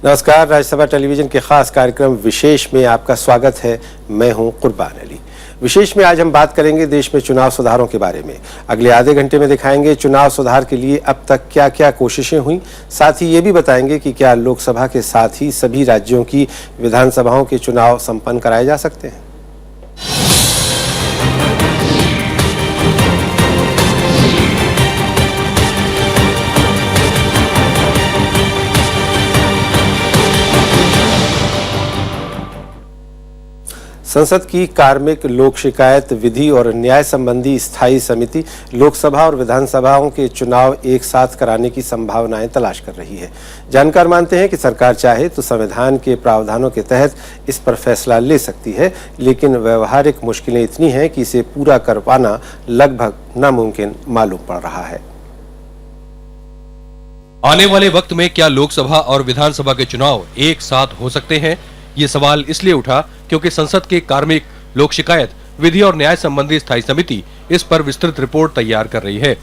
नमस्कार, राज्यसभा टेलीविजन के खास कार्यक्रम विशेष में आपका स्वागत है। मैं हूं कुर्बान अली। विशेष में आज हम बात करेंगे देश में चुनाव सुधारों के बारे में। अगले आधे घंटे में दिखाएंगे चुनाव सुधार के लिए अब तक क्या क्या कोशिशें हुई, साथ ही ये भी बताएंगे कि क्या लोकसभा के साथ ही सभी राज्यों की विधानसभाओं के चुनाव संपन्न कराए जा सकते हैं। संसद की कार्मिक लोक शिकायत विधि और न्याय संबंधी स्थायी समिति लोकसभा और विधानसभाओं के चुनाव एक साथ कराने की संभावनाएं तलाश कर रही है। जानकार मानते हैं कि सरकार चाहे तो संविधान के प्रावधानों के तहत इस पर फैसला ले सकती है, लेकिन व्यवहारिक मुश्किलें इतनी हैं कि इसे पूरा कर पाना लगभग नामुमकिन मालूम पड़ रहा है। आने वाले वक्त में क्या लोकसभा और विधानसभा के चुनाव एक साथ हो सकते हैं? ये सवाल इसलिए उठा क्योंकि संसद के कार्मिक लोक शिकायत विधि और न्याय संबंधी स्थायी समिति इस पर विस्तृत रिपोर्ट तैयार कर रही है।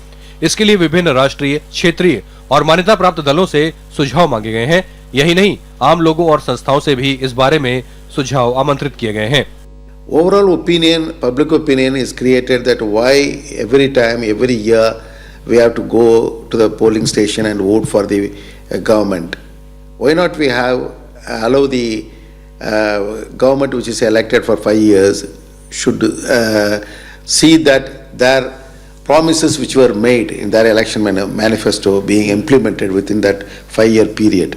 इसके लिए विभिन्न राष्ट्रीय, क्षेत्रीय और मान्यता प्राप्त दलों से सुझाव मांगे गए हैं। यही नहीं, आम लोगों और संस्थाओं से भी इस बारे में सुझाव आमंत्रित किए गए हैं। Overall opinion, public opinion is created that why every time, every year we have to go to the polling station and vote for the government. Why not we allow the government which is elected for 5 years should see that their promises which were made in their election manifesto being implemented within that 5-year period.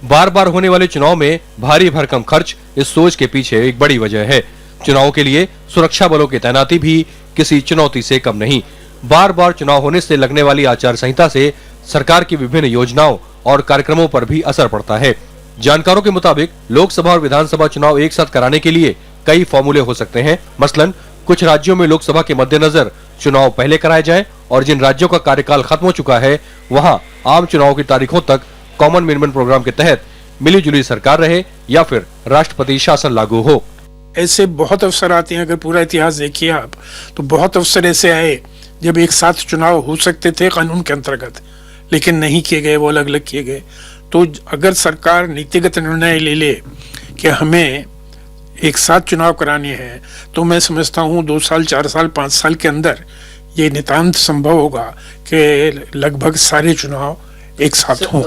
बार बार होने वाले चुनाव में भारी भरकम खर्च इस सोच के पीछे एक बड़ी वजह है। चुनाव के लिए सुरक्षा बलों की तैनाती भी किसी चुनौती से कम नहीं। बार बार चुनाव होने से लगने वाली आचार संहिता से सरकार की विभिन्न योजनाओं और कार्यक्रमों पर भी असर पड़ता है। जानकारों के मुताबिक लोकसभा और विधानसभा चुनाव एक साथ कराने के लिए कई फॉर्मूले हो सकते हैं। मसलन कुछ राज्यों में लोकसभा के मद्देनजर चुनाव पहले कराए जाएं और जिन राज्यों का कार्यकाल खत्म हो चुका है वहां आम चुनाव की तारीखों तक कॉमन मिनिमम प्रोग्राम के तहत मिलीजुली सरकार रहे या फिर राष्ट्रपति शासन लागू हो। ऐसे बहुत अवसर आते हैं। अगर पूरा इतिहास देखिए आप तो बहुत अवसर ऐसे आए जब एक साथ चुनाव हो सकते थे कानून के अंतर्गत, लेकिन नहीं किए गए, वो अलग अलग किए गए। तो अगर सरकार नीतिगत निर्णय ले ले कि हमें एक साथ चुनाव कराने हैं तो मैं समझता हूँ 2 साल, 4 साल, 5 साल के अंदर ये नितांत संभव होगा कि लगभग सारे चुनाव एक साथ हों।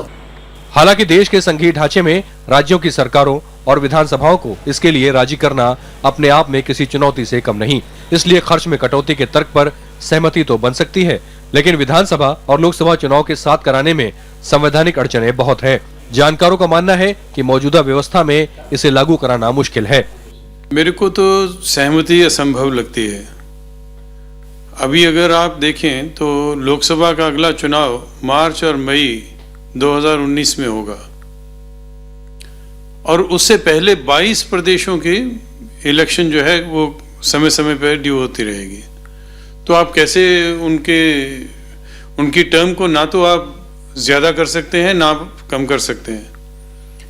हालांकि देश के संघीय ढांचे में राज्यों की सरकारों और विधानसभाओं को इसके लिए राजी करना अपने आप में किसी चुनौती से कम नहीं। इसलिए खर्च में कटौती के तर्क पर सहमति तो बन सकती है, लेकिन विधानसभा और लोकसभा चुनाव के साथ कराने में संवैधानिक अड़चनें बहुत हैं। जानकारों का मानना है कि मौजूदा व्यवस्था में इसे लागू कराना मुश्किल है। मेरे को तो सहमति असंभव लगती है। अभी अगर आप देखें तो लोकसभा का अगला चुनाव मार्च और मई 2019 में होगा और उससे पहले 22 प्रदेशों की इलेक्शन जो है वो समय समय पर ड्यू होती रहेगी। तो आप कैसे उनकी टर्म को ना तो आप ज्यादा कर सकते हैं ना कम कर सकते हैं।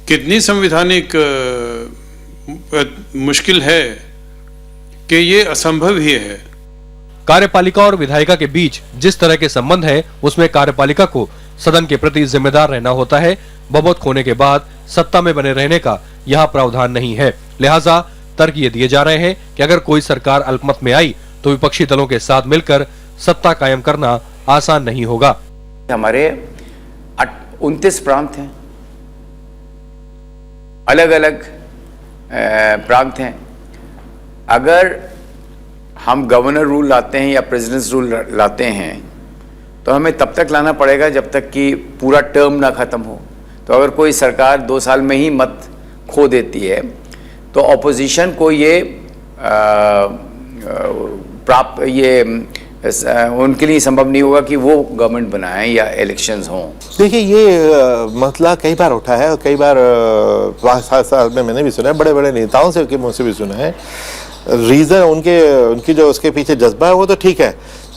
कितनी संवैधानिक मुश्किल है कि ये असंभव ही है। कार्यपालिका और विधायिका के बीच जिस तरह के संबंध है उसमें कार्यपालिका को सदन के प्रति जिम्मेदार रहना होता है। बहुमत खोने के बाद सत्ता में बने रहने का यहाँ प्रावधान नहीं है। लिहाजा तर्क ये दिए जा रहे हैं कि अगर कोई सरकार अल्पमत में आई तो विपक्षी दलों के साथ मिलकर सत्ता कायम करना आसान नहीं होगा। हमारे 29 प्रांत हैं, अलग अलग प्रांत हैं। अगर हम गवर्नर रूल लाते हैं या प्रेसिडेंट्स रूल लाते हैं तो हमें तब तक लाना पड़ेगा जब तक कि पूरा टर्म ना खत्म हो। तो अगर कोई सरकार 2 साल में ही मत खो देती है तो ऑपोजिशन को ये उनके लिए संभव नहीं होगा कि वो गवर्नमेंट बनाए या इलेक्शंस हों। देखिए, ये मसला कई बार उठा है और कई बार 5-7 साल में मैंने भी सुना है, बड़े बड़े नेताओं से के मुंह से भी सुना है। रीज़न उनकी जो उसके पीछे जज्बा है वो तो ठीक है,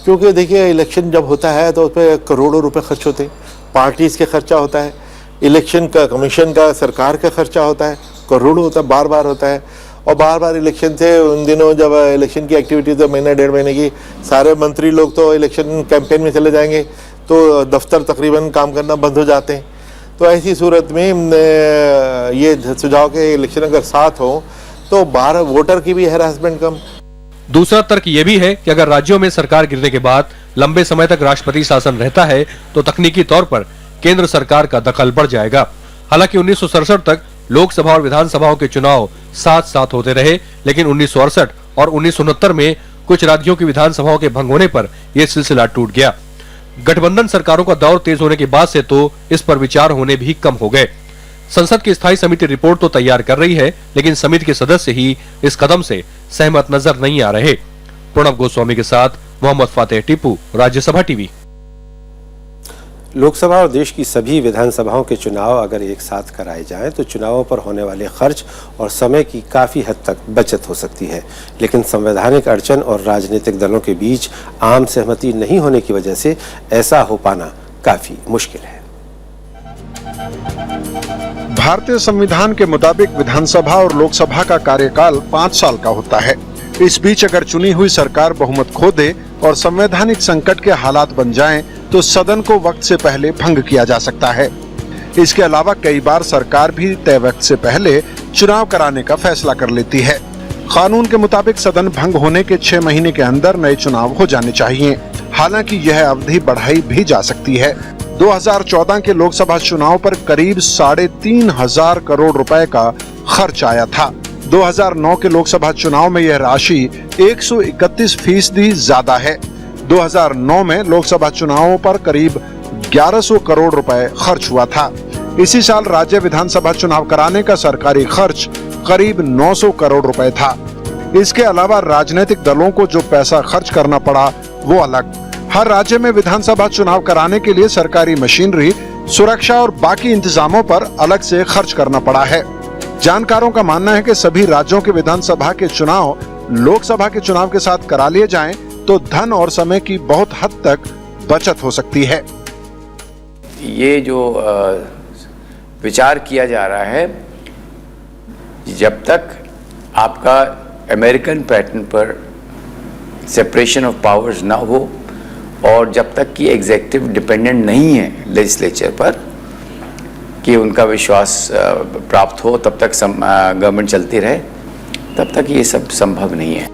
क्योंकि देखिए इलेक्शन जब होता है तो उस पर करोड़ों रुपए खर्च होते हैं, पार्टीज़ के खर्चा होता है, इलेक्शन का कमीशन का सरकार का खर्चा होता है, करोड़ों होता है, बार बार होता है। और बार बार इलेक्शन से उन दिनों जब इलेक्शन की एक्टिविटीज़ 1-1.5 महीने की, सारे मंत्री लोग तो इलेक्शन कैंपेन में चले जाएंगे तो दफ्तर तकरीबन काम करना बंद हो जाते हैं। तो ऐसी सूरत में ये सुझाव के इलेक्शन अगर साथ हो तो बाहर वोटर की भी हैरेसमेंट कम। दूसरा तर्क यह भी है कि अगर राज्यों में सरकार गिरने के बाद लंबे समय तक राष्ट्रपति शासन रहता है तो तकनीकी तौर पर केंद्र सरकार का दखल बढ़ जाएगा। हालांकि 1967 तक लोकसभा और विधानसभाओं के चुनाव साथ साथ होते रहे, लेकिन 1968 और 1969 में कुछ राज्यों की विधानसभाओं के भंग होने पर यह सिलसिला टूट गया। गठबंधन सरकारों का दौर तेज होने के बाद से तो इस पर विचार होने भी कम हो गए। संसद की स्थायी समिति रिपोर्ट तो तैयार कर रही है, लेकिन समिति के सदस्य ही इस कदम से सहमत नजर नहीं आ रहे। प्रणब गोस्वामी के साथ मोहम्मद फातेह टीपू, राज्यसभा टीवी। लोकसभा और देश की सभी विधानसभाओं के चुनाव अगर एक साथ कराए जाएं तो चुनावों पर होने वाले खर्च और समय की काफ़ी हद तक बचत हो सकती है, लेकिन संवैधानिक अड़चन और राजनीतिक दलों के बीच आम सहमति नहीं होने की वजह से ऐसा हो पाना काफ़ी मुश्किल है। भारतीय संविधान के मुताबिक विधानसभा और लोकसभा का कार्यकाल 5 साल का होता है। इस बीच अगर चुनी हुई सरकार बहुमत खो दे और संवैधानिक संकट के हालात बन जाएं, तो सदन को वक्त से पहले भंग किया जा सकता है। इसके अलावा कई बार सरकार भी तय वक्त से पहले चुनाव कराने का फैसला कर लेती है। कानून के मुताबिक सदन भंग होने के 6 महीने के अंदर नए चुनाव हो जाने चाहिए। हालांकि यह अवधि बढ़ाई भी जा सकती है। 2014 के लोकसभा चुनाव पर करीब 3,500 करोड़ रुपए का खर्च आया था। 2009 के लोकसभा चुनाव में यह राशि 131% ज्यादा है। 2009 में लोकसभा चुनावों पर करीब 1100 करोड़ रुपए खर्च हुआ था। इसी साल राज्य विधानसभा चुनाव कराने का सरकारी खर्च करीब 900 करोड़ रुपए था। इसके अलावा राजनीतिक दलों को जो पैसा खर्च करना पड़ा वो अलग। हर राज्य में विधानसभा चुनाव कराने के लिए सरकारी मशीनरी, सुरक्षा और बाकी इंतजामों पर अलग से खर्च करना पड़ा है। जानकारों का मानना है कि सभी राज्यों के विधानसभा के चुनाव लोकसभा के चुनाव के साथ करा लिए जाएं तो धन और समय की बहुत हद तक बचत हो सकती है। ये जो विचार किया जा रहा है, जब तक आपका अमेरिकन पैटर्न पर सेपरेशन ऑफ पावर्स ना हो और जब तक कि एग्जीक्यूटिव डिपेंडेंट नहीं है लेजिस्लेचर पर कि उनका विश्वास प्राप्त हो, तब तक गवर्नमेंट चलती रहे, तब तक ये सब संभव नहीं है।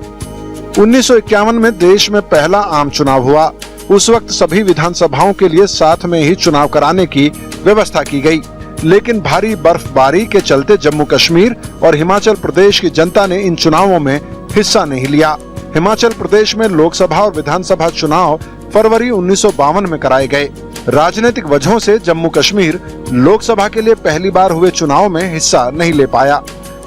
1951 में देश में पहला आम चुनाव हुआ। उस वक्त सभी विधानसभाओं के लिए साथ में ही चुनाव कराने की व्यवस्था की गई, लेकिन भारी बर्फबारी के चलते जम्मू कश्मीर और हिमाचल प्रदेश की जनता ने इन चुनावों में हिस्सा नहीं लिया। हिमाचल प्रदेश में लोकसभा और विधानसभा चुनाव फरवरी 1952 में कराए गए। राजनीतिक वजहों से जम्मू कश्मीर लोकसभा के लिए पहली बार हुए चुनाव में हिस्सा नहीं ले पाया।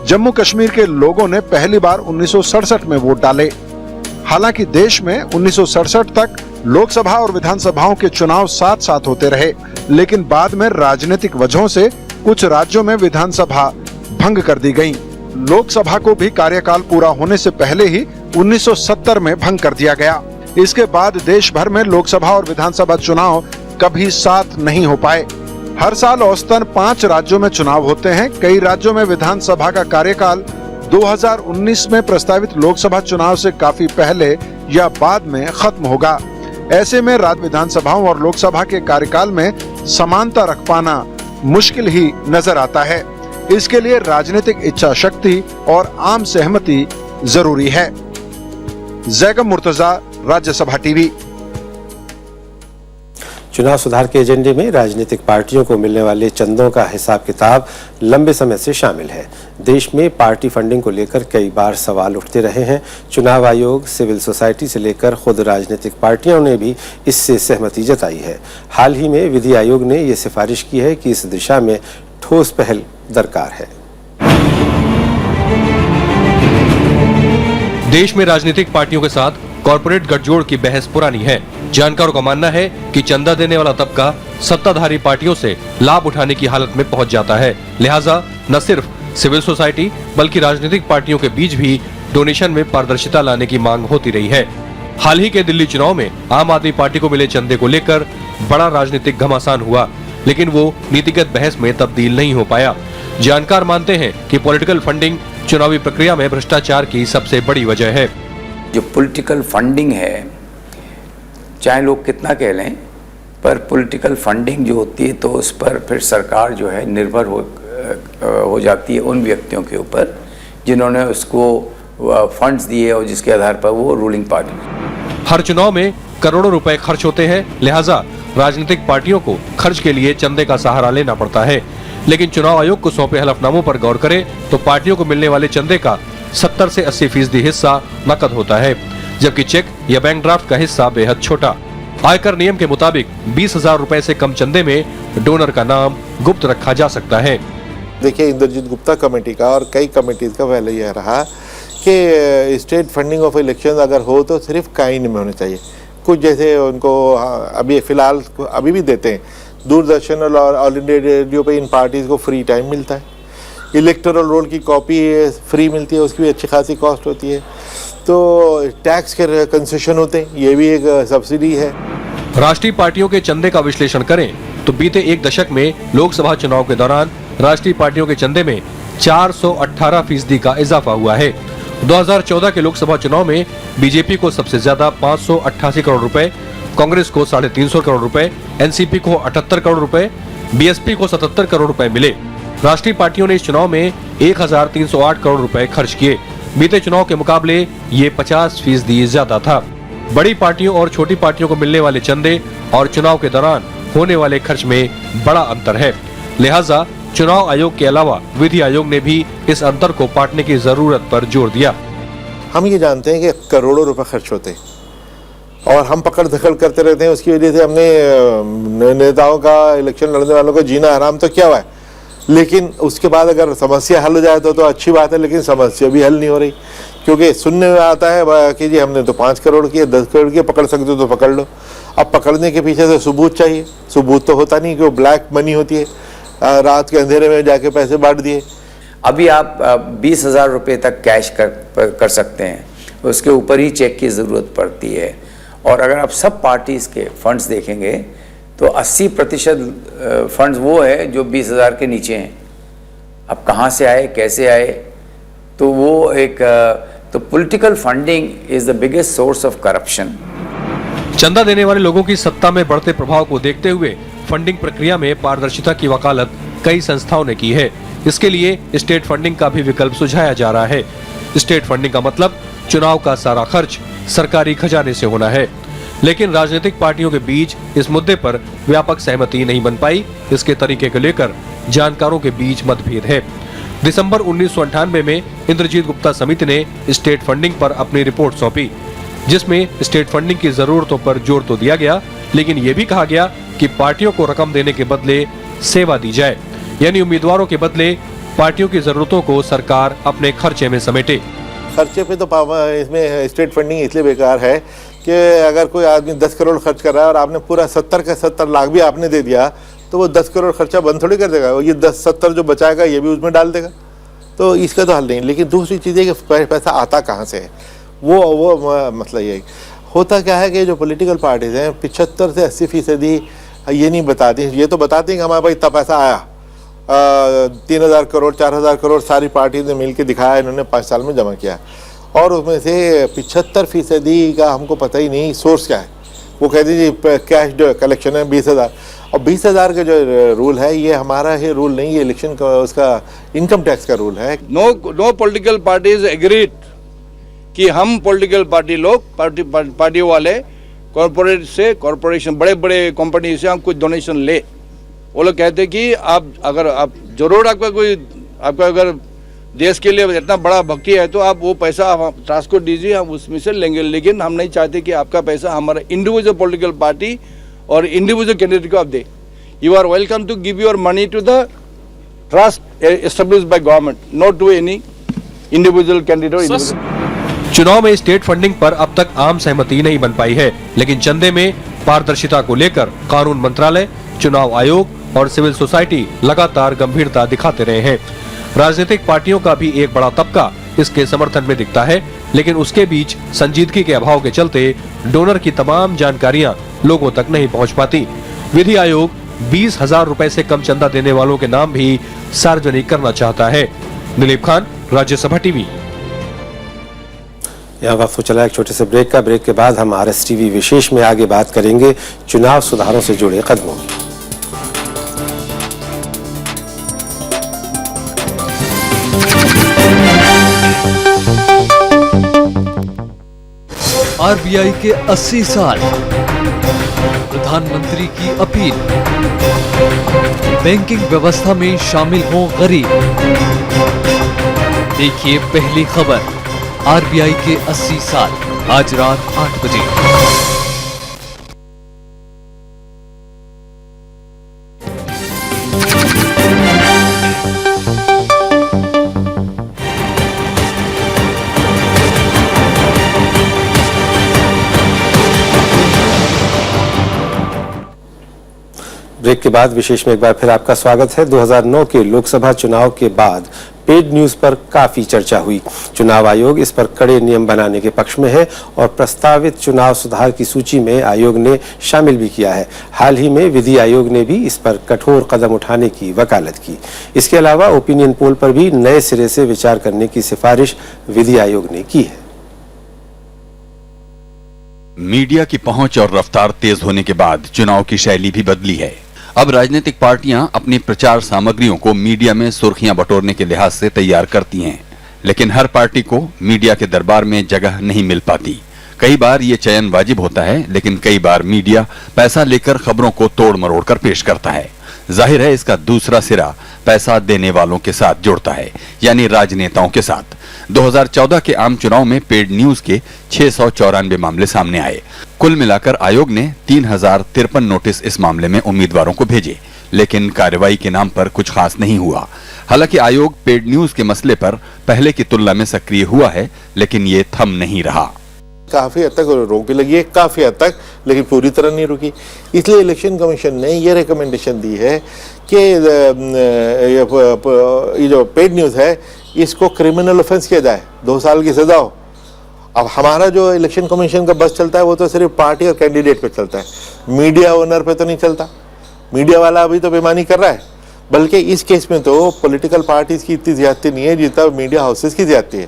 जम्मू कश्मीर के लोगों ने पहली बार 1967 में वोट डाले। हालांकि देश में 1967 तक लोकसभा और विधानसभाओं के चुनाव साथ साथ होते रहे, लेकिन बाद में राजनीतिक वजहों से कुछ राज्यों में विधानसभा भंग कर दी गयी। लोकसभा को भी कार्यकाल पूरा होने से पहले ही 1970 में भंग कर दिया गया। इसके बाद देश भर में लोकसभा और विधानसभा चुनाव कभी साथ नहीं हो पाए। हर साल औसतन 5 राज्यों में चुनाव होते हैं। कई राज्यों में विधानसभा का कार्यकाल 2019 में प्रस्तावित लोकसभा चुनाव से काफी पहले या बाद में खत्म होगा। ऐसे में राज्य विधानसभाओं और लोकसभा के कार्यकाल में समानता रख पाना मुश्किल ही नजर आता है। इसके लिए राजनीतिक इच्छा शक्ति और आम सहमति जरूरी है। जैगम मुर्तजा, राज्यसभा टीवी। चुनाव सुधार के एजेंडे में राजनीतिक पार्टियों को मिलने वाले चंदों का हिसाब किताब लंबे समय से शामिल है। देश में पार्टी फंडिंग को लेकर कई बार सवाल उठते रहे हैं। चुनाव आयोग, सिविल सोसाइटी से लेकर खुद राजनीतिक पार्टियों ने भी इससे सहमति जताई है। हाल ही में विधि आयोग ने ये सिफारिश की है कि इस दिशा में ठोस पहल दरकार है। देश में राजनीतिक पार्टियों के साथ कॉर्पोरेट गठजोड़ की बहस पुरानी है। जानकारों का मानना है कि चंदा देने वाला तबका सत्ताधारी पार्टियों से लाभ उठाने की हालत में पहुंच जाता है। लिहाजा न सिर्फ सिविल सोसाइटी बल्कि राजनीतिक पार्टियों के बीच भी डोनेशन में पारदर्शिता लाने की मांग होती रही है। हाल ही के दिल्ली चुनाव में आम आदमी पार्टी को मिले चंदे को लेकर बड़ा राजनीतिक घमासान हुआ, लेकिन वो नीतिगत बहस में तब्दील नहीं हो पाया। जानकार मानते हैं कि पॉलिटिकल फंडिंग चुनावी प्रक्रिया में भ्रष्टाचार की सबसे बड़ी वजह है। जो पॉलिटिकल फंडिंग है, चाहे लोग कितना कह लें, पर पॉलिटिकल फंडिंग जो होती है तो उस पर फिर सरकार जो है निर्भर हो जाती है उन व्यक्तियों के ऊपर जिन्होंने उसको फंड्स दिए और जिसके आधार पर वो रूलिंग पार्टी। हर चुनाव में करोड़ों रुपए खर्च होते हैं, लिहाजा राजनीतिक पार्टियों को खर्च के लिए चंदे का सहारा लेना पड़ता है। लेकिन चुनाव आयोग को सौंपे हलफनामों पर गौर करें तो पार्टियों को मिलने वाले चंदे का 70 से 80% हिस्सा नकद होता है, जबकि चेक या बैंक ड्राफ्ट का हिस्सा बेहद छोटा। आयकर नियम के मुताबिक 20,000 रुपए से कम चंदे में डोनर का नाम गुप्त रखा जा सकता है। देखिए, इंद्रजीत गुप्ता कमेटी का और कई कमेटीज का पहले यह रहा कि स्टेट फंडिंग ऑफ इलेक्शन अगर हो तो सिर्फ काइन में होने चाहिए। कुछ जैसे उनको अभी फिलहाल अभी भी देते हैं, दूरदर्शन और ऑल इंडिया रेडियो पे इन पार्टीज को फ्री टाइम मिलता है। इलेक्टोरल रोल की कॉपी फ्री मिलती है, उसकी भी अच्छी खासी कॉस्ट होती है। तो टैक्स के कंसेशन होते हैं, ये भी एक सब्सिडी है। राष्ट्रीय पार्टियों के चंदे का विश्लेषण करें तो बीते एक दशक में लोकसभा चुनाव के दौरान राष्ट्रीय पार्टियों के चंदे में 418% का इजाफा हुआ है। 2014 के लोकसभा चुनाव में बीजेपी को सबसे ज्यादा 588 करोड़ रुपए, कांग्रेस को 350 करोड़ रुपए, एनसीपी को 78 करोड़ रुपए, बीएसपी को 77 करोड़ रुपए मिले। राष्ट्रीय पार्टियों ने इस चुनाव में 1308 करोड़ रुपए खर्च किए। बीते चुनाव के मुकाबले ये 50% ज्यादा था। बड़ी पार्टियों और छोटी पार्टियों को मिलने वाले चंदे और चुनाव के दौरान होने वाले खर्च में बड़ा अंतर है, लिहाजा चुनाव आयोग के अलावा विधि आयोग ने भी इस अंतर को पाटने की जरूरत पर जोर दिया। हम ये जानते हैं कि करोड़ों रुपए खर्च होते हैं और हम पकड़ धकड़ करते रहते हैं। उसकी वजह से हमने नेताओं का, इलेक्शन लड़ने वालों का जीना हराम तो क्या हुआ है, लेकिन उसके बाद अगर समस्या हल हो जाए तो अच्छी बात है, लेकिन समस्या भी हल नहीं हो रही। क्योंकि सुनने में आता है कि जी हमने तो 5 करोड़ की 10 करोड़ की पकड़ सकते हो तो पकड़ लो। अब पकड़ने के पीछे से सबूत चाहिए, सबूत तो होता नहीं, कि वो ब्लैक मनी होती है, रात के अंधेरे में जाके पैसे बांट दिए। अभी आप 20,000 रुपये तक कैश कर सकते हैं, उसके ऊपर ही चेक की ज़रूरत पड़ती है। और अगर आप सब पार्टीज़ के फंड्स देखेंगे तो 80% फंड्स वो है जो 20,000 के नीचे हैं। अब कहाँ से आए, कैसे आए, तो वो एक तो political funding is the biggest source of corruption. चंदा देने वाले लोगों की सत्ता में बढ़ते प्रभाव को देखते हुए फंडिंग प्रक्रिया में पारदर्शिता की वकालत कई संस्थाओं ने की है। इसके लिए स्टेट फंडिंग का भी विकल्प सुझाया जा रहा है। स्टेट फंडिंग का मतलब चुनाव का सारा खर्च सरकारी खजाने से होना है, लेकिन राजनीतिक पार्टियों के बीच इस मुद्दे पर व्यापक सहमति नहीं बन पाई। इसके तरीके को लेकर जानकारों के बीच मतभेद है। दिसंबर 1998 में इंद्रजीत गुप्ता समिति ने स्टेट फंडिंग पर अपनी रिपोर्ट सौंपी, जिसमें स्टेट फंडिंग की जरूरतों पर जोर तो दिया गया, लेकिन ये भी कहा गया कि पार्टियों को रकम देने के बदले सेवा दी जाए, यानी उम्मीदवारों के बदले पार्टियों की जरूरतों को सरकार अपने खर्चे में समेटे। खर्चे पे तो इसमें स्टेट फंडिंग इसलिए बेकार है कि अगर कोई आदमी 10 करोड़ खर्च कर रहा है और आपने पूरा 70 का 70 लाख भी आपने दे दिया तो वो 10 करोड़ खर्चा बंद थोड़ी कर देगा, वो ये 10-70 जो बचाएगा ये भी उसमें डाल देगा। तो इसका तो हल नहीं। लेकिन दूसरी चीज़ है कि पैसा आता कहाँ से है, वो मतलब ये होता क्या है कि जो पॉलिटिकल पार्टीज हैं 75 से 80% ये नहीं बताती, ये तो बताती हैं कि हमारे पास इतना पैसा आया, 3,000 करोड़ 4,000 करोड़ सारी पार्टी ने मिल के दिखाया, इन्होंने 5 साल में जमा किया, और उसमें से 75% का हमको पता ही नहीं सोर्स क्या है। वो कहते हैं जी कैश कलेक्शन है 20,000, और 20,000 का जो रूल है ये हमारा ही रूल नहीं, ये इलेक्शन का उसका इनकम टैक्स का रूल है। नो पॉलिटिकल पार्टीज एग्रीड कि हम पॉलिटिकल पार्टी लोग पार्टी वाले कॉरपोरेट से, कॉरपोरेशन बड़े बड़े कंपनी से हम कुछ डोनेशन ले। वो लोग कहते हैं कि आप जरूर आपका अगर देश के लिए इतना बड़ा भक्ति है तो आप वो पैसा ट्रांसपोर्ट दीजिए, हम उसमें से लेंगे, लेकिन हम नहीं चाहते कि आपका पैसा हमारा इंडिविजुअल पॉलिटिकल पार्टी और इंडिविजुअल कैंडिडेट को आप दे। You are welcome to give your money to the trust established by government, not to any individual candidate. चुनाव में स्टेट फंडिंग पर अब तक आम सहमति नहीं बन पाई है, लेकिन चंदे में पारदर्शिता को लेकर कानून मंत्रालय, चुनाव आयोग और सिविल सोसाइटी लगातार गंभीरता दिखाते रहे हैं। राजनीतिक पार्टियों का भी एक बड़ा तबका इसके समर्थन में दिखता है, लेकिन उसके बीच संजीदगी के अभाव के चलते डोनर की तमाम जानकारियां लोगों तक नहीं पहुंच पाती। विधि आयोग 20,000 रुपए से कम चंदा देने वालों के नाम भी सार्वजनिक करना चाहता है। दिलीप खान, राज्यसभा टीवी। यहाँ वक्त हो चला एक छोटे से ब्रेक का। ब्रेक के बाद हम RSTV विशेष में आगे बात करेंगे चुनाव सुधारों से जुड़े कदमों की। RBI के 80 साल, प्रधानमंत्री की अपील, बैंकिंग व्यवस्था में शामिल हों गरीब। देखिए पहली खबर, RBI के 80 साल, आज रात 8 बजे। ब्रेक के बाद विशेष में एक बार फिर आपका स्वागत है। 2009 के लोकसभा चुनाव के बाद पेड न्यूज पर काफी चर्चा हुई। चुनाव आयोग इस पर कड़े नियम बनाने के पक्ष में है और प्रस्तावित चुनाव सुधार की सूची में आयोग ने शामिल भी किया है। हाल ही में विधि आयोग ने भी इस पर कठोर कदम उठाने की वकालत की। इसके अलावा ओपिनियन पोल पर भी नए सिरे से विचार करने की सिफारिश विधि आयोग ने की है। मीडिया की पहुंच और रफ्तार तेज होने के बाद चुनाव की शैली भी बदली है। अब राजनीतिक पार्टियां अपनी प्रचार सामग्रियों को मीडिया में सुर्खियां बटोरने के लिहाज से तैयार करती हैं, लेकिन हर पार्टी को मीडिया के दरबार में जगह नहीं मिल पाती। कई बार ये चयन वाजिब होता है, लेकिन कई बार मीडिया पैसा लेकर खबरों को तोड़ मरोड़ कर पेश करता है। जाहिर है इसका दूसरा सिरा पैसा देने वालों के साथ जुड़ता है, यानी राजनेताओं के साथ। 2014 के आम चुनाव में पेड न्यूज के 694 मामले सामने आए। कुल मिलाकर आयोग ने 3053 नोटिस इस मामले में उम्मीदवारों को भेजे, लेकिन कार्रवाई के नाम पर कुछ खास नहीं हुआ। हालांकि आयोग पेड न्यूज के मसले पर पहले की तुलना में सक्रिय हुआ है, लेकिन ये थम नहीं रहा। काफी हद तक रोक भी लगी है, काफी हद तक, लेकिन पूरी तरह नहीं रुकी। इसलिए इलेक्शन कमीशन ने ये रिकमेंडेशन दी है कि ये जो पेड न्यूज है इसको क्रिमिनल ऑफेंस किया जाए, 2 साल की सजा हो। अब हमारा जो इलेक्शन कमीशन का बस चलता है वो तो सिर्फ पार्टी और कैंडिडेट पे चलता है, मीडिया ओनर पे तो नहीं चलता। मीडिया वाला अभी तो बेईमानी कर रहा है, बल्कि इस केस में तो पॉलिटिकल पार्टीज की इतनी ज्यादती नहीं है जितना मीडिया हाउसेस की ज्यादती है।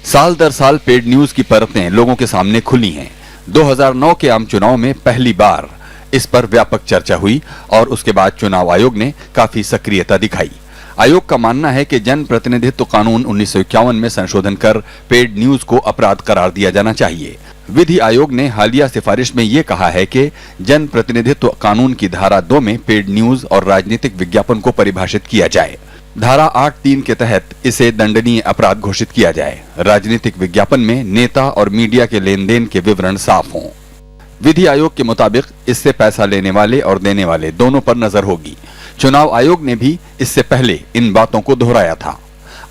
साल दर साल पेड न्यूज की परतें लोगों के सामने खुली हैं। 2009 के आम चुनाव में पहली बार इस पर व्यापक चर्चा हुई और उसके बाद चुनाव आयोग ने काफी सक्रियता दिखाई। आयोग का मानना है कि जन प्रतिनिधित्व कानून 1951 में संशोधन कर पेड न्यूज को अपराध करार दिया जाना चाहिए। विधि आयोग ने हालिया सिफारिश में ये कहा है कि जन प्रतिनिधित्व कानून की धारा 2 में पेड न्यूज और राजनीतिक विज्ञापन को परिभाषित किया जाए। धारा 8(3) के तहत इसे दंडनीय अपराध घोषित किया जाए। राजनीतिक विज्ञापन में नेता और मीडिया के लेन देन के विवरण साफ हों। विधि आयोग के मुताबिक इससे पैसा लेने वाले और देने वाले दोनों पर नजर होगी। चुनाव आयोग ने भी इससे पहले इन बातों को दोहराया था।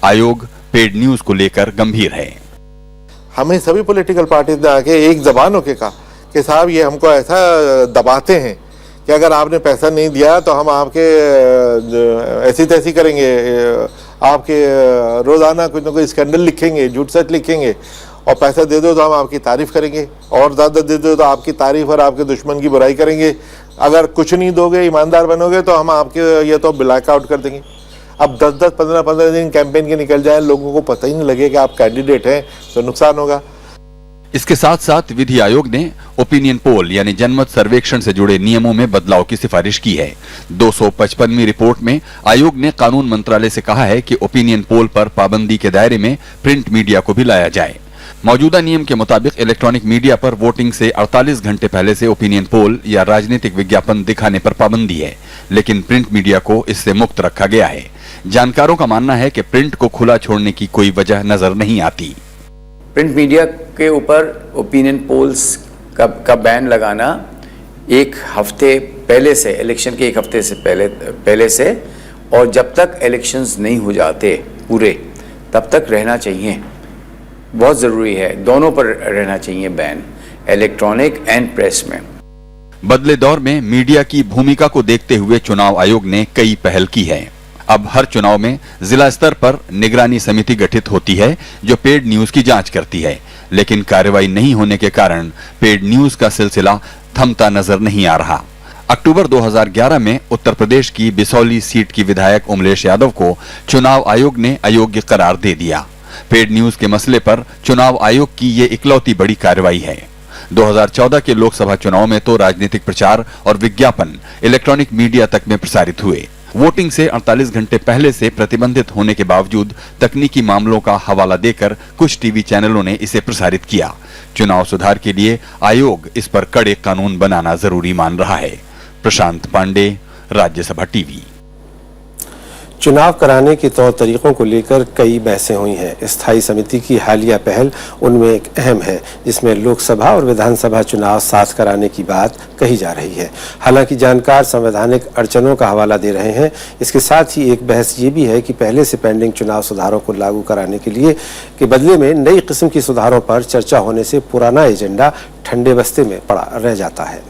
आयोग पेड न्यूज को लेकर गंभीर है। हमें सभी पॉलिटिकल पार्टी ने आके एक जबान होके कहा कि साहब ये हमको ऐसा दबाते हैं कि अगर आपने पैसा नहीं दिया तो हम आपके ऐसी तैसी करेंगे, आपके रोजाना कुछ ना कुछ स्कैंडल लिखेंगे, झूठ सच लिखेंगे, और पैसा दे दो तो हम आपकी तारीफ करेंगे, और ज्यादा दे दो तो आपकी तारीफ और आपके दुश्मन की बुराई करेंगे। अगर कुछ नहीं दोगे, ईमानदार बनोगे तो हम आपके ये तो ब्लैक आउट कर देंगे। अब 10-10, 15-15 दिन कैंपेन के निकल जाए, लोगों को पता ही नहीं लगे कि आप कैंडिडेट हैं, तो नुकसान होगा। इसके साथ साथ विधि आयोग ने ओपिनियन पोल यानी जनमत सर्वेक्षण से जुड़े नियमों में बदलाव की सिफारिश की है। 255वीं रिपोर्ट में आयोग ने कानून मंत्रालय से कहा है कि ओपिनियन पोल पर पाबंदी के दायरे में प्रिंट मीडिया को भी लाया जाए। मौजूदा नियम के मुताबिक इलेक्ट्रॉनिक मीडिया पर वोटिंग से 48 घंटे पहले से ओपिनियन पोल या राजनीतिक विज्ञापन दिखाने पर पाबंदी है, लेकिन प्रिंट मीडिया को इससे मुक्त रखा गया है। जानकारों का मानना है कि प्रिंट को खुला छोड़ने की कोई वजह नजर नहीं आती। प्रिंट मीडिया के ऊपर ओपिनियन पोल्स का बैन लगाना 1 हफ्ते पहले से, इलेक्शन के 1 हफ्ते से पहले से, और जब तक इलेक्शंस नहीं हो जाते पूरे तब तक रहना चाहिए। बहुत ज़रूरी है, दोनों पर रहना चाहिए बैन, इलेक्ट्रॉनिक एंड प्रेस में। बदले दौर में मीडिया की भूमिका को देखते हुए चुनाव आयोग ने कई पहल की है। अब हर चुनाव में जिला स्तर पर निगरानी समिति गठित होती है जो पेड न्यूज की जांच करती है, लेकिन कार्रवाई नहीं होने के कारण पेड न्यूज का सिलसिला थमता नजर नहीं आ रहा। अक्टूबर 2011 में उत्तर प्रदेश की बिसौली सीट की विधायक उमलेश यादव को चुनाव आयोग ने अयोग्य करार दे दिया। पेड न्यूज के मसले पर चुनाव आयोग की ये इकलौती बड़ी कार्रवाई है। 2014 के लोकसभा चुनाव में तो राजनीतिक प्रचार और विज्ञापन इलेक्ट्रॉनिक मीडिया तक में प्रसारित हुए। वोटिंग से 48 घंटे पहले से प्रतिबंधित होने के बावजूद तकनीकी मामलों का हवाला देकर कुछ टीवी चैनलों ने इसे प्रसारित किया। चुनाव सुधार के लिए आयोग इस पर कड़े कानून बनाना जरूरी मान रहा है। प्रशांत पांडे, राज्यसभा टीवी। चुनाव कराने के तौर तरीकों को लेकर कई बहसें हुई हैं। स्थायी समिति की हालिया पहल उनमें एक अहम है, जिसमें लोकसभा और विधानसभा चुनाव साथ कराने की बात कही जा रही है। हालांकि जानकार संवैधानिक अड़चनों का हवाला दे रहे हैं। इसके साथ ही एक बहस ये भी है कि पहले से पेंडिंग चुनाव सुधारों को लागू कराने के लिए के बदले में नई किस्म की सुधारों पर चर्चा होने से पुराना एजेंडा ठंडे बस्ते में पड़ा रह जाता है।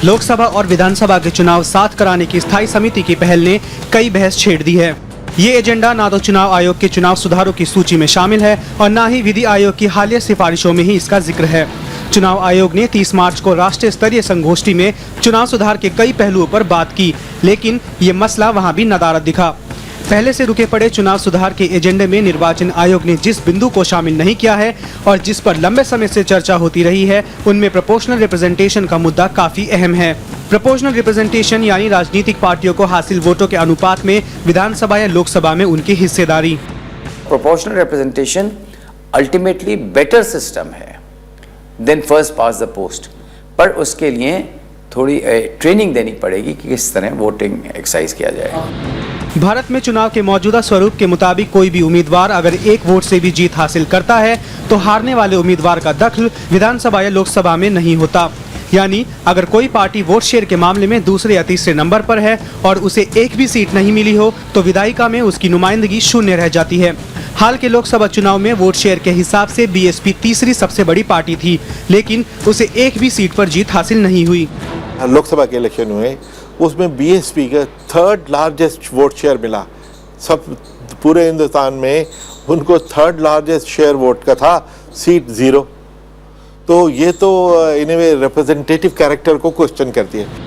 लोकसभा और विधानसभा के चुनाव साथ कराने की स्थायी समिति की पहल ने कई बहस छेड़ दी है। ये एजेंडा ना तो चुनाव आयोग के चुनाव सुधारों की सूची में शामिल है और ना ही विधि आयोग की हालिया सिफारिशों में ही इसका जिक्र है। चुनाव आयोग ने 30 मार्च को राष्ट्रीय स्तरीय संगोष्ठी में चुनाव सुधार के कई पहलुओं पर बात की, लेकिन ये मसला वहाँ भी नदारद दिखा। पहले से रुके पड़े चुनाव सुधार के एजेंडे में निर्वाचन आयोग ने जिस बिंदु को शामिल नहीं किया है और जिस पर लंबे समय से चर्चा होती रही है, उनमें प्रोपोर्शनल रिप्रेजेंटेशन का मुद्दा काफी अहम है। प्रोपोर्शनल रिप्रेजेंटेशन यानी राजनीतिक पार्टियों को हासिल वोटों के अनुपात में विधानसभा या लोकसभा में उनकी हिस्सेदारी। Proportional representation ultimately better system है than first past the post, पर उसके लिए थोड़ी ट्रेनिंग देनी पड़ेगी कि किस तरह वोटिंग एक्सरसाइज किया जाए। भारत में चुनाव के मौजूदा स्वरूप के मुताबिक कोई भी उम्मीदवार अगर एक वोट से भी जीत हासिल करता है तो हारने वाले उम्मीदवार का दखल विधानसभा या लोकसभा में नहीं होता। यानी अगर कोई पार्टी वोट शेयर के मामले में दूसरे या तीसरे नंबर पर है और उसे एक भी सीट नहीं मिली हो तो विधायिका में उसकी नुमाइंदगी शून्य रह जाती है। हाल के लोकसभा चुनाव में वोट शेयर के हिसाब से बीएसपी तीसरी सबसे बड़ी पार्टी थी, लेकिन उसे एक भी सीट पर जीत हासिल नहीं हुई। लोकसभा के इलेक्शन हुए, उसमें बीएसपी का 3rd लार्जेस्ट वोट शेयर मिला। सब पूरे हिंदुस्तान में उनको 3rd लार्जेस्ट शेयर वोट का था, सीट 0। तो ये तो इन वे रिप्रेजेंटेटिव कैरेक्टर को क्वेश्चन करती है।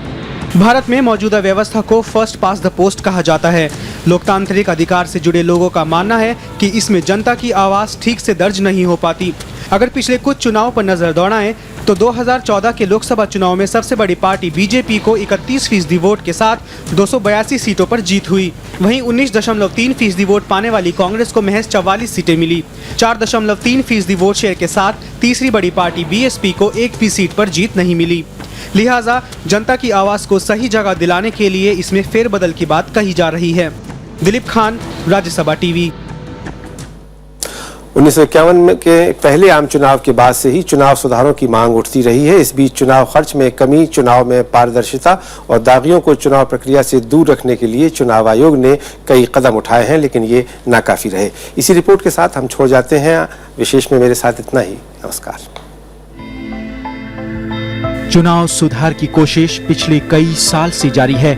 भारत में मौजूदा व्यवस्था को फर्स्ट पास द पोस्ट कहा जाता है। लोकतांत्रिक अधिकार से जुड़े लोगों का मानना है कि इसमें जनता की आवाज ठीक से दर्ज नहीं हो पाती। अगर पिछले कुछ चुनाव पर नजर दौड़ाएं तो 2014 के लोकसभा चुनाव में सबसे बड़ी पार्टी बीजेपी को 31% वोट के साथ 282 सीटों पर जीत हुई। वहीं 19.3% वोट पाने वाली कांग्रेस को महज 44 सीटें मिली। 4.3% वोट शेयर के साथ तीसरी बड़ी पार्टी बीएसपी को एक भी सीट पर जीत नहीं मिली। लिहाजा जनता की आवाज को सही जगह दिलाने के लिए इसमें फेरबदल की बात कही जा रही है। दिलीप खान, राज्यसभा टीवी। 1951 के पहले आम चुनाव के बाद से ही चुनाव सुधारों की मांग उठती रही है। इस बीच चुनाव खर्च में कमी, चुनाव में पारदर्शिता और दागियों को चुनाव प्रक्रिया से दूर रखने के लिए चुनाव आयोग ने कई कदम उठाए हैं, लेकिन ये नाकाफी रहे। इसी रिपोर्ट के साथ हम छोड़ जाते हैं। विशेष में मेरे साथ इतना ही। नमस्कार। चुनाव सुधार की कोशिश पिछले कई साल से जारी है,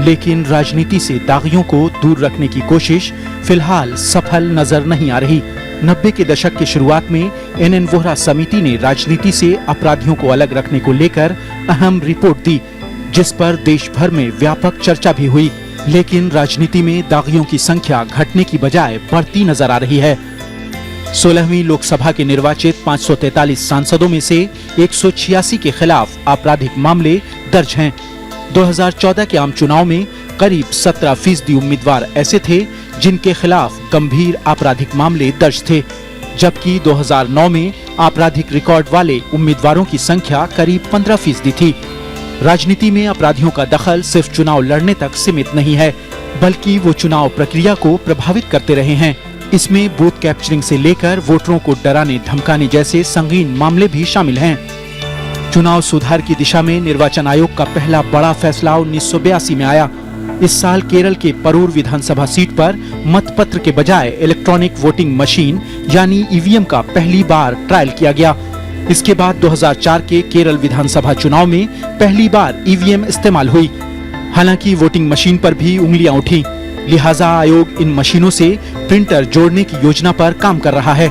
लेकिन राजनीति से दागियों को दूर रखने की कोशिश फिलहाल सफल नजर नहीं आ रही। 90 के दशक की शुरुआत में एनएन वोहरा समिति ने राजनीति से अपराधियों को अलग रखने को लेकर अहम रिपोर्ट दी, जिस पर देश भर में व्यापक चर्चा भी हुई। लेकिन राजनीति में दागियों की संख्या घटने की बजाय बढ़ती नजर आ रही है। 16वीं लोकसभा के निर्वाचित 543 सांसदों में से 186 के खिलाफ आपराधिक मामले दर्ज हैं। 2014 के आम चुनाव में करीब 17% उम्मीदवार ऐसे थे जिनके खिलाफ गंभीर आपराधिक मामले दर्ज थे, जबकि 2009 में आपराधिक रिकॉर्ड वाले उम्मीदवारों की संख्या करीब 15% थी। राजनीति में अपराधियों का दखल सिर्फ चुनाव लड़ने तक सीमित नहीं है, बल्कि वो चुनाव प्रक्रिया को प्रभावित करते रहे हैं। इसमें बूथ कैप्चरिंग से लेकर वोटरों को डराने धमकाने जैसे संगीन मामले भी शामिल हैं। चुनाव सुधार की दिशा में निर्वाचन आयोग का पहला बड़ा फैसला 1982 में आया। इस साल केरल के परूर विधानसभा सीट पर मतपत्र के बजाय इलेक्ट्रॉनिक वोटिंग मशीन यानी ईवीएम का पहली बार ट्रायल किया गया। इसके बाद 2004 के केरल विधानसभा चुनाव में पहली बार ईवीएम इस्तेमाल हुई। हालांकि वोटिंग मशीन पर भी उंगलियां उठी, लिहाजा आयोग इन मशीनों से प्रिंटर जोड़ने की योजना पर काम कर रहा है,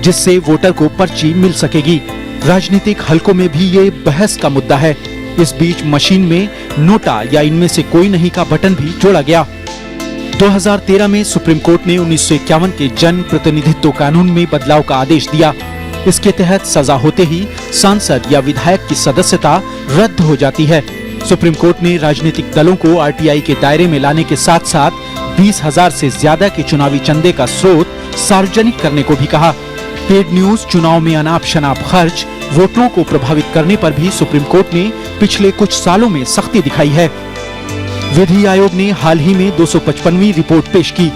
जिससे वोटर को पर्ची मिल सकेगी। राजनीतिक हलकों में भी ये बहस का मुद्दा है। इस बीच मशीन में नोटा या इनमें से कोई नहीं का बटन भी जोड़ा गया। 2013 में सुप्रीम कोर्ट ने 1951 के जन प्रतिनिधित्व कानून में बदलाव का आदेश दिया। इसके तहत सजा होते ही सांसद या विधायक की सदस्यता रद्द हो जाती है। सुप्रीम कोर्ट ने राजनीतिक दलों को आरटीआई के दायरे में लाने के साथ साथ 20,000 से ज्यादा के चुनावी चंदे का स्रोत सार्वजनिक करने को भी कहा। पेड न्यूज, चुनाव में अनाप शनाप खर्च, वोटरों को प्रभावित करने पर भी सुप्रीम कोर्ट ने पिछले कुछ सालों में सख्ती दिखाई है। विधि आयोग ने हाल ही में 255वीं रिपोर्ट पेश की,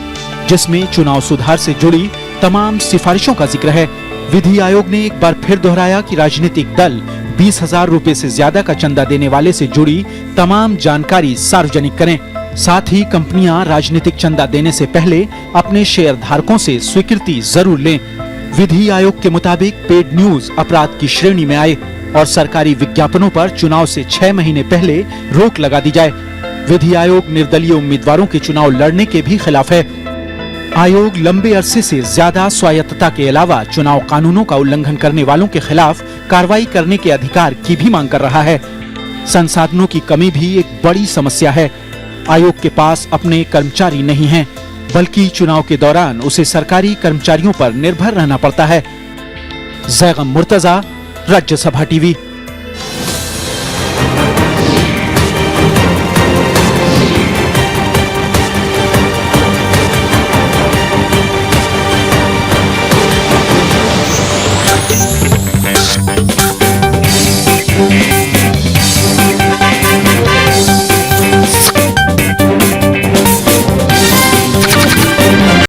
जिसमें चुनाव सुधार से जुड़ी तमाम सिफारिशों का जिक्र है। विधि आयोग ने एक बार फिर दोहराया कि राजनीतिक दल 20,000 रुपए से ज्यादा का चंदा देने वाले से जुड़ी तमाम जानकारी सार्वजनिक करें। साथ ही कंपनियां राजनीतिक चंदा देने से पहले अपने शेयर धारकों से स्वीकृति जरूर लें। विधि आयोग के मुताबिक पेड न्यूज अपराध की श्रेणी में आए और सरकारी विज्ञापनों पर चुनाव से 6 महीने पहले रोक लगा दी जाए। विधि आयोग निर्दलीय उम्मीदवारों के चुनाव लड़ने के भी खिलाफ है। आयोग लंबे अरसे से ज्यादा स्वायत्तता के अलावा चुनाव कानूनों का उल्लंघन करने वालों के खिलाफ कार्रवाई करने के अधिकार की भी मांग कर रहा है। संसाधनों की कमी भी एक बड़ी समस्या है। आयोग के पास अपने कर्मचारी नहीं हैं, बल्कि चुनाव के दौरान उसे सरकारी कर्मचारियों पर निर्भर रहना पड़ता है। जैगम मुर्तजा, राज्यसभा टीवी।